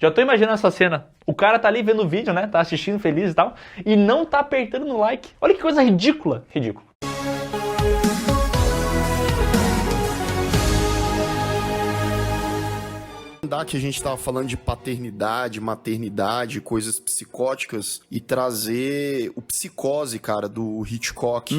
Já tô imaginando essa cena. O cara tá ali vendo o vídeo, né? Tá assistindo feliz e tal. E não tá apertando no like. Olha que coisa ridícula. Ridículo. Que a gente tava falando de paternidade, maternidade, coisas psicóticas e trazer o Psicose, cara, do Hitchcock,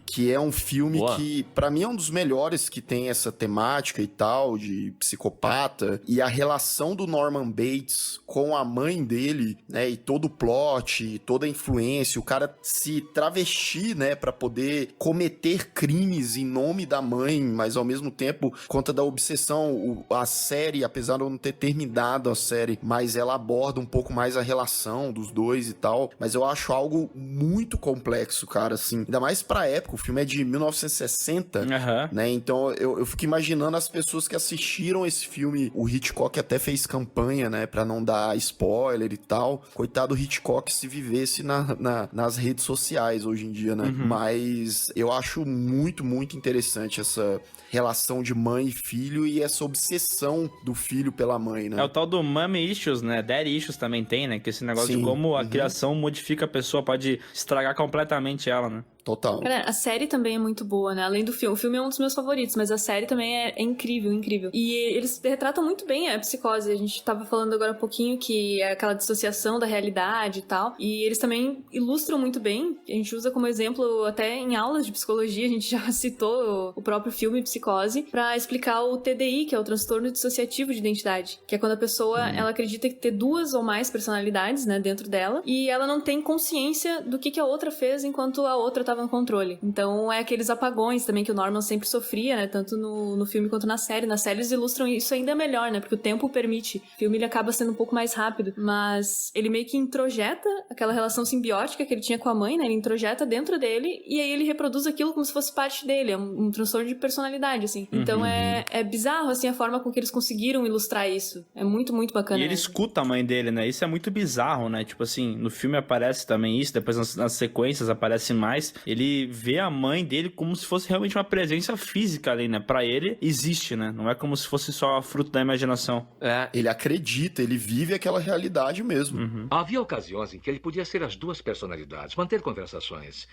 que é um filme que, pra mim, é um dos melhores que tem essa temática e tal, de psicopata, e a relação do Norman Bates com a mãe dele, né, e todo o plot, toda a influência, o cara se travestir, né, pra poder cometer crimes em nome da mãe, mas ao mesmo tempo, conta da obsessão, a série, apesar de eu não ter terminado a série, mas ela aborda um pouco mais a relação dos dois e tal, mas eu acho algo muito complexo, cara, assim, ainda mais pra época, o filme é de 1960, né, então eu fico imaginando as pessoas que assistiram esse filme, o Hitchcock até fez campanha, né, pra não dar spoiler e tal, coitado do Hitchcock se vivesse nas redes sociais hoje em dia, né, mas eu acho muito, muito interessante essa relação de mãe e filho e essa obsessão do filho pela mãe, né? É o tal do mommy issues, né? Daddy issues também tem, né? Que esse negócio de como a criação modifica a pessoa, pode estragar completamente ela, né? Total. Cara, a série também é muito boa, né? Além do filme. O filme é um dos meus favoritos, mas a série também é incrível, incrível. E eles retratam muito bem a psicose. A gente tava falando agora há pouquinho que é aquela dissociação da realidade e tal. E eles também ilustram muito bem. A gente usa como exemplo até em aulas de psicologia, a gente já citou o próprio filme Psicose, pra explicar o TDI, que é o transtorno dissociativo de identidade. Que é quando a pessoa, ela acredita que ter duas ou mais personalidades, né, dentro dela, e ela não tem consciência do que a outra fez enquanto a outra tava no controle. Então é aqueles apagões também que o Norman sempre sofria, né? Tanto no filme quanto na série. Na série eles ilustram isso ainda melhor, né? Porque o tempo permite. O filme ele acaba sendo um pouco mais rápido, mas ele meio que introjeta aquela relação simbiótica que ele tinha com a mãe, né? Ele introjeta dentro dele e aí ele reproduz aquilo como se fosse parte dele. É um transtorno de personalidade, assim. Então é bizarro, assim, a forma com que eles conseguiram ilustrar isso. É muito, muito bacana. E ele escuta a mãe dele, né? Isso é muito bizarro, né? Tipo assim, no filme aparece também isso, depois nas sequências aparece mais. Ele vê a mãe dele como se fosse realmente uma presença física ali, né? Pra ele, existe, né? Não é como se fosse só fruto da imaginação. Ele acredita, ele vive aquela realidade mesmo. Havia ocasiões em que ele podia ser as duas personalidades, manter conversações.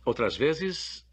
Outras vezes,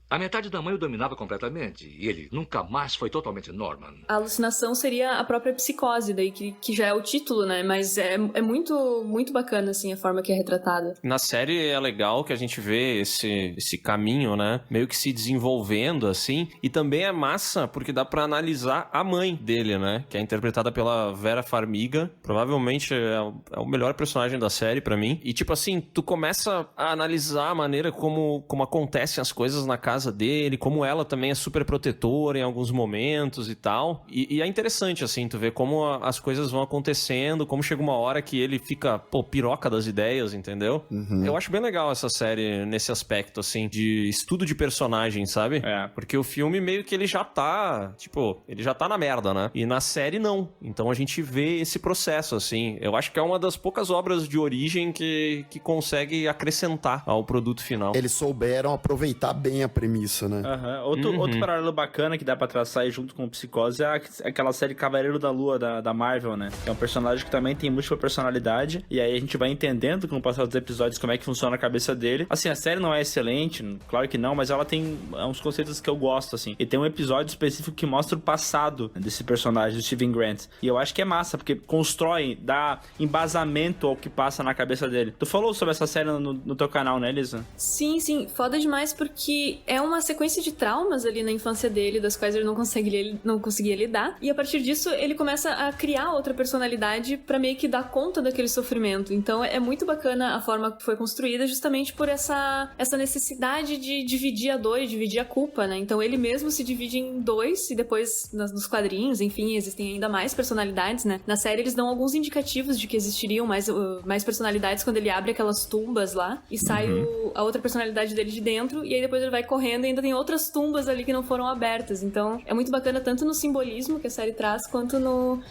a metade da mãe o dominava completamente e ele nunca mais foi totalmente Norman. A alucinação seria a própria psicose, daí que já é o título, né? Mas é muito, muito bacana, assim, a forma que é retratada. Na série é legal que a gente vê esse caminho, né? Meio que se desenvolvendo, assim. E também é massa porque dá pra analisar a mãe dele, né? Que é interpretada pela Vera Farmiga. Provavelmente é o melhor personagem da série pra mim. E, tipo assim, tu começa a analisar a maneira como acontecem as coisas na casa dele, como ela também é super protetora em alguns momentos e tal. E é interessante, assim, tu ver como as coisas vão acontecendo, como chega uma hora que ele fica, piroca das ideias, entendeu? Eu acho bem legal essa série nesse aspecto, assim, de estudo de personagem, sabe? Porque o filme meio que ele já tá na merda, né? E na série não. Então a gente vê esse processo, assim. Eu acho que é uma das poucas obras de origem que consegue acrescentar ao produto final. Eles souberam aproveitar bem a premissa, né? Outro paralelo bacana que dá pra traçar aí junto com o Psicose é aquela série Cavaleiro da Lua da Marvel, né? Que é um personagem que também tem múltipla personalidade. E aí a gente vai entendendo com o passar dos episódios como é que funciona a cabeça dele. Assim, a série não é excelente, claro que não, mas ela tem uns conceitos que eu gosto, assim. E tem um episódio específico que mostra o passado desse personagem, do Steven Grant. E eu acho que é massa, porque constrói, dá embasamento ao que passa na cabeça dele. Tu falou sobre essa série no teu canal, né, Elisa? Sim, foda demais porque é uma sequência de traumas ali na infância dele, das quais ele não conseguia lidar. E a partir disso, ele começa a criar outra personalidade pra meio que dar conta daquele sofrimento. Então é muito bacana a forma que foi construída, justamente por essa necessidade de dividir a dor e dividir a culpa, né? Então ele mesmo se divide em dois, e depois nos quadrinhos, enfim, existem ainda mais personalidades, né? Na série eles dão alguns indicativos de que existiriam mais personalidades quando ele abre aquelas tumbas lá e sai a outra personalidade dele de dentro, e aí depois ele vai correndo morrendo e ainda tem outras tumbas ali que não foram abertas. Então, é muito bacana tanto no simbolismo que a série traz, quanto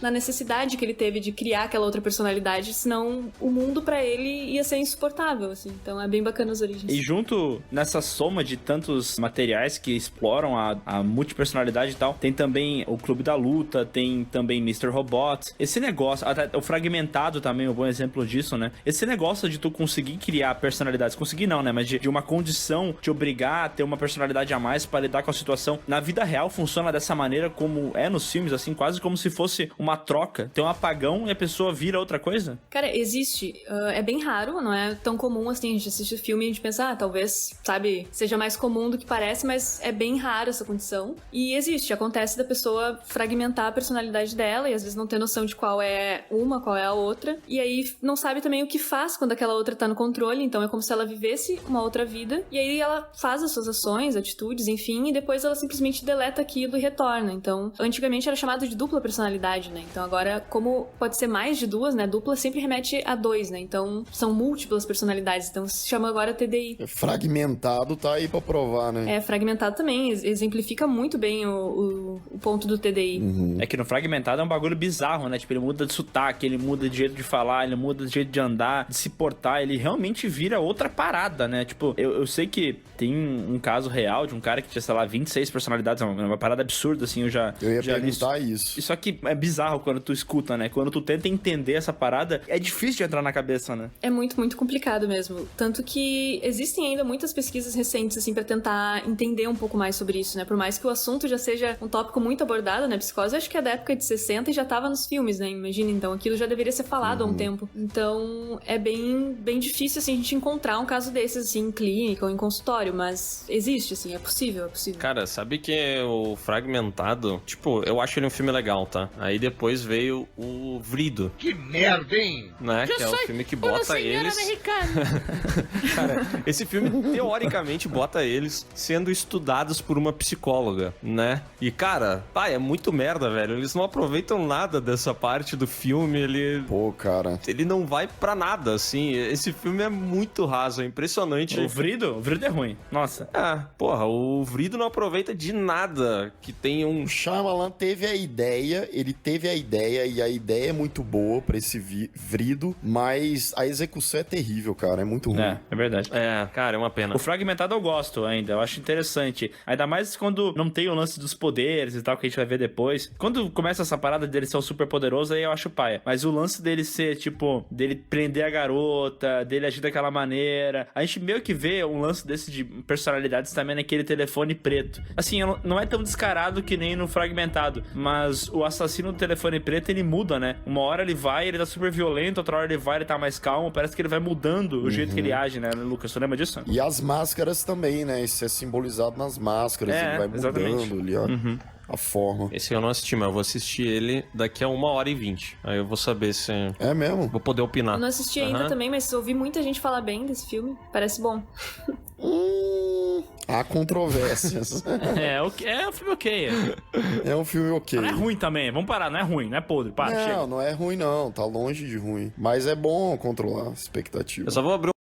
na necessidade que ele teve de criar aquela outra personalidade, senão o mundo pra ele ia ser insuportável, assim. Então, é bem bacana as origens. E junto nessa soma de tantos materiais que exploram a multipersonalidade e tal, tem também o Clube da Luta, tem também Mr. Robot. Esse negócio, até o Fragmentado também é um bom exemplo disso, né? Esse negócio de tu conseguir criar personalidades, conseguir não, né? Mas de uma condição te obrigar a ter uma personalidade a mais para lidar com a situação. Na vida real funciona dessa maneira como é nos filmes, assim, quase como se fosse uma troca. Tem um apagão e a pessoa vira outra coisa? Cara, existe. É bem raro, não é tão comum assim. A gente assiste o filme e a gente pensa, talvez, sabe, seja mais comum do que parece, mas é bem raro essa condição. E existe, acontece da pessoa fragmentar a personalidade dela e às vezes não ter noção de qual é uma, qual é a outra. E aí não sabe também o que faz quando aquela outra tá no controle, então é como se ela vivesse uma outra vida. E aí ela faz as suas ações, atitudes, enfim, e depois ela simplesmente deleta aquilo e retorna. Então, antigamente era chamado de dupla personalidade, né? Então agora, como pode ser mais de duas, né? Dupla sempre remete a dois, né? Então são múltiplas personalidades, então se chama agora TDI. Fragmentado tá aí pra provar, né? Fragmentado também exemplifica muito bem o ponto do TDI. É que no Fragmentado é um bagulho bizarro, né? Tipo, ele muda de sotaque, ele muda de jeito de falar, ele muda de jeito de andar, de se portar, ele realmente vira outra parada, né? Tipo, eu sei que tem um caso real de um cara que tinha, sei lá, 26 personalidades, é uma parada absurda, assim, eu ia já perguntar isso. Só que é bizarro quando tu escuta, né? Quando tu tenta entender essa parada, é difícil de entrar na cabeça, né? É muito, muito complicado mesmo. Tanto que existem ainda muitas pesquisas recentes, assim, pra tentar entender um pouco mais sobre isso, né? Por mais que o assunto já seja um tópico muito abordado, né? Psicose, acho que é da época de 60 e já tava nos filmes, né? Imagina, então, aquilo já deveria ser falado há um tempo. Então, é bem difícil, assim, a gente encontrar um caso desses, assim, em clínica ou em consultório, mas existe, assim, é possível. Cara, sabe que o Fragmentado, tipo, eu acho ele um filme legal, tá? Aí depois veio o Vrido. Que merda, hein? Né? Que é o filme que bota eles... Cara, esse filme, teoricamente, bota eles sendo estudados por uma psicóloga, né? E, cara, é muito merda, velho. Eles não aproveitam nada dessa parte do filme, Pô, cara. Ele não vai pra nada, assim. Esse filme é muito raso, é impressionante. O Vrido é ruim. Nossa. Porra, o Vrido não aproveita de nada que tem um... O Shyamalan teve a ideia, e a ideia é muito boa pra esse Vrido, mas a execução é terrível, cara, é muito ruim. É verdade. Cara, é uma pena. O Fragmentado eu gosto ainda, eu acho interessante. Ainda mais quando não tem o lance dos poderes e tal, que a gente vai ver depois. Quando começa essa parada dele ser um super poderoso, aí eu acho paia. Mas o lance dele ser, tipo, dele prender a garota, dele agir daquela maneira. A gente meio que vê um lance desse de personalidades também naquele telefone preto. Assim, não é tão descarado que nem no Fragmentado, mas o assassino do telefone preto, ele muda, né? Uma hora ele vai, ele tá super violento, outra hora ele vai, ele tá mais calmo. Parece que ele vai mudando o jeito que ele age, né, Lucas? Você lembra disso? E as máscaras também, né? Isso é simbolizado nas máscaras, ele vai exatamente. mudando ali, ó. A forma. Esse eu não assisti, mas eu vou assistir ele daqui a 1h20. Aí eu vou saber se... É mesmo? Vou poder opinar. Eu não assisti ainda também, mas ouvi muita gente falar bem desse filme. Parece bom. Há controvérsias. É um filme ok. É um filme ok. Não é ruim também, vamos parar, não é ruim, não é podre, para, chega. Não é ruim não, tá longe de ruim. Mas é bom controlar a expectativa. Eu só vou abrir